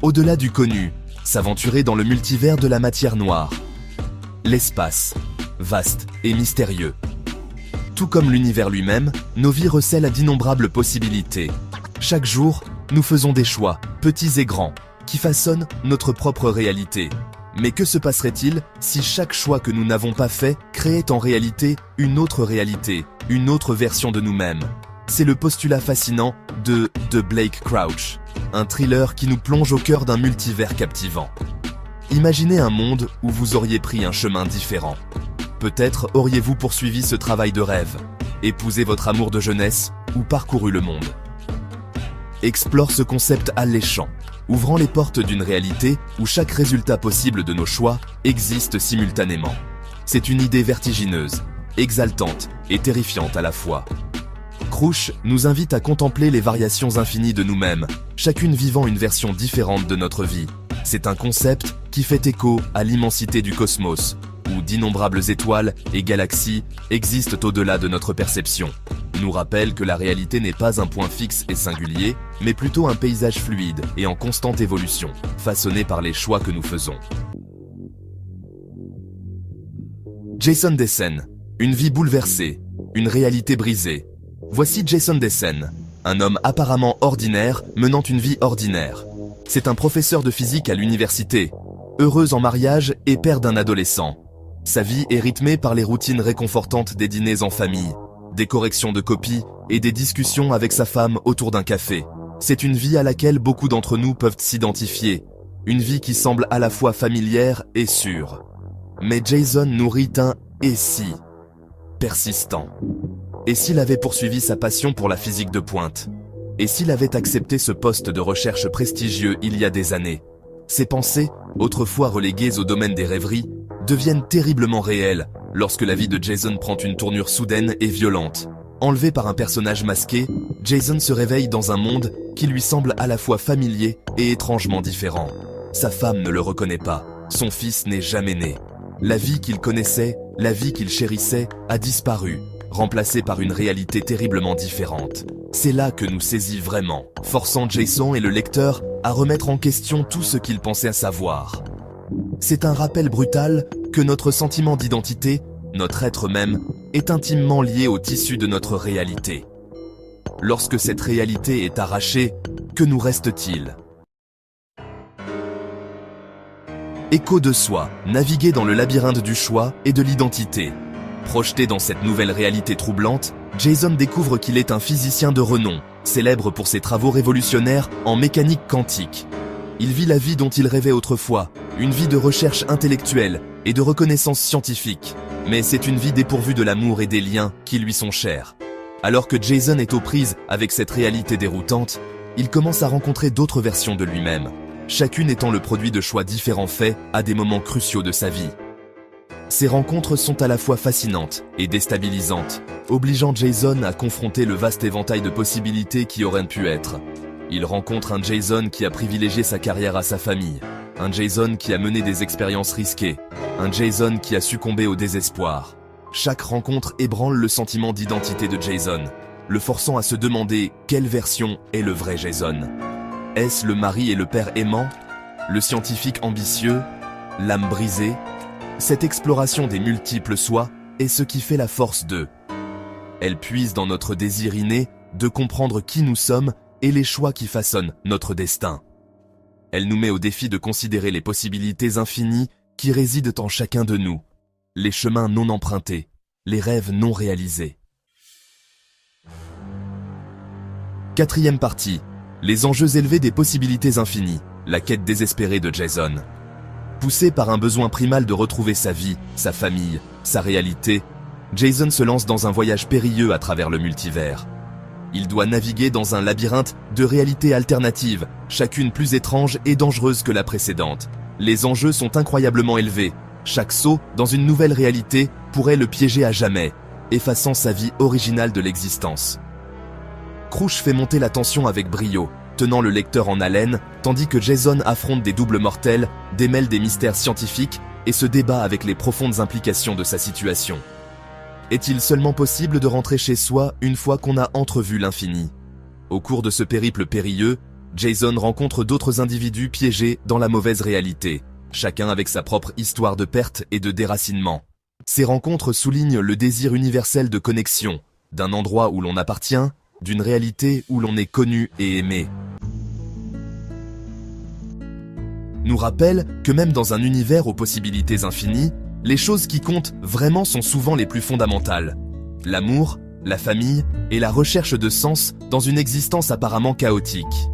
Au-delà du connu, s'aventurer dans le multivers de la matière noire. L'espace, vaste et mystérieux. Tout comme l'univers lui-même, nos vies recèlent d'innombrables possibilités. Chaque jour, nous faisons des choix, petits et grands, qui façonnent notre propre réalité. Mais que se passerait-il si chaque choix que nous n'avons pas fait créait en réalité, une autre version de nous-mêmes? C'est le postulat fascinant de The Blake Crouch, un thriller qui nous plonge au cœur d'un multivers captivant. Imaginez un monde où vous auriez pris un chemin différent. Peut-être auriez-vous poursuivi ce travail de rêve, épousé votre amour de jeunesse ou parcouru le monde. Explore ce concept alléchant, ouvrant les portes d'une réalité où chaque résultat possible de nos choix existe simultanément. C'est une idée vertigineuse, exaltante et terrifiante à la fois. Crouch nous invite à contempler les variations infinies de nous-mêmes, chacune vivant une version différente de notre vie. C'est un concept qui fait écho à l'immensité du cosmos, où d'innombrables étoiles et galaxies existent au-delà de notre perception. Nous rappelle que la réalité n'est pas un point fixe et singulier, mais plutôt un paysage fluide et en constante évolution, façonné par les choix que nous faisons. Jason Dessen, une vie bouleversée, une réalité brisée. Voici Jason Dessen, un homme apparemment ordinaire menant une vie ordinaire. C'est un professeur de physique à l'université, heureux en mariage et père d'un adolescent. Sa vie est rythmée par les routines réconfortantes des dîners en famille, des corrections de copies et des discussions avec sa femme autour d'un café. C'est une vie à laquelle beaucoup d'entre nous peuvent s'identifier, une vie qui semble à la fois familière et sûre. Mais Jason nourrit un « et si » persistant. Et s'il avait poursuivi sa passion pour la physique de pointe? Et s'il avait accepté ce poste de recherche prestigieux il y a des années? Ses pensées, autrefois reléguées au domaine des rêveries, deviennent terriblement réelles lorsque la vie de Jason prend une tournure soudaine et violente. Enlevé par un personnage masqué, Jason se réveille dans un monde qui lui semble à la fois familier et étrangement différent. Sa femme ne le reconnaît pas, son fils n'est jamais né. La vie qu'il connaissait, la vie qu'il chérissait, a disparu, remplacée par une réalité terriblement différente. C'est là que nous saisit vraiment, forçant Jason et le lecteur à remettre en question tout ce qu'ils pensaient savoir. C'est un rappel brutal que notre sentiment d'identité, notre être même, est intimement lié au tissu de notre réalité. Lorsque cette réalité est arrachée, que nous reste-t-il? Écho de soi, naviguer dans le labyrinthe du choix et de l'identité. Projeté dans cette nouvelle réalité troublante, Jason découvre qu'il est un physicien de renom, célèbre pour ses travaux révolutionnaires en mécanique quantique. Il vit la vie dont il rêvait autrefois, une vie de recherche intellectuelle et de reconnaissance scientifique. Mais c'est une vie dépourvue de l'amour et des liens qui lui sont chers. Alors que Jason est aux prises avec cette réalité déroutante, il commence à rencontrer d'autres versions de lui-même, chacune étant le produit de choix différents faits à des moments cruciaux de sa vie. Ces rencontres sont à la fois fascinantes et déstabilisantes, obligeant Jason à confronter le vaste éventail de possibilités qui auraient pu être. Il rencontre un Jason qui a privilégié sa carrière à sa famille, un Jason qui a mené des expériences risquées, un Jason qui a succombé au désespoir. Chaque rencontre ébranle le sentiment d'identité de Jason, le forçant à se demander quelle version est le vrai Jason. Est-ce le mari et le père aimant, le scientifique ambitieux, l'âme brisée? Cette exploration des multiples soi est ce qui fait la force d'eux. Elle puise dans notre désir inné de comprendre qui nous sommes et les choix qui façonnent notre destin. Elle nous met au défi de considérer les possibilités infinies qui résident en chacun de nous, les chemins non empruntés, les rêves non réalisés. Quatrième partie, les enjeux élevés des possibilités infinies, la quête désespérée de Jason. Poussé par un besoin primal de retrouver sa vie, sa famille, sa réalité, Jason se lance dans un voyage périlleux à travers le multivers. Il doit naviguer dans un labyrinthe de réalités alternatives, chacune plus étrange et dangereuse que la précédente. Les enjeux sont incroyablement élevés. Chaque saut dans une nouvelle réalité pourrait le piéger à jamais, effaçant sa vie originale de l'existence. Crouch fait monter la tension avec brio, tenant le lecteur en haleine, tandis que Jason affronte des doubles mortels, démêle des mystères scientifiques et se débat avec les profondes implications de sa situation. Est-il seulement possible de rentrer chez soi une fois qu'on a entrevu l'infini? Au cours de ce périple périlleux, Jason rencontre d'autres individus piégés dans la mauvaise réalité, chacun avec sa propre histoire de perte et de déracinement. Ces rencontres soulignent le désir universel de connexion, d'un endroit où l'on appartient, d'une réalité où l'on est connu et aimé. Nous rappelle que même dans un univers aux possibilités infinies, les choses qui comptent vraiment sont souvent les plus fondamentales. L'amour, la famille et la recherche de sens dans une existence apparemment chaotique.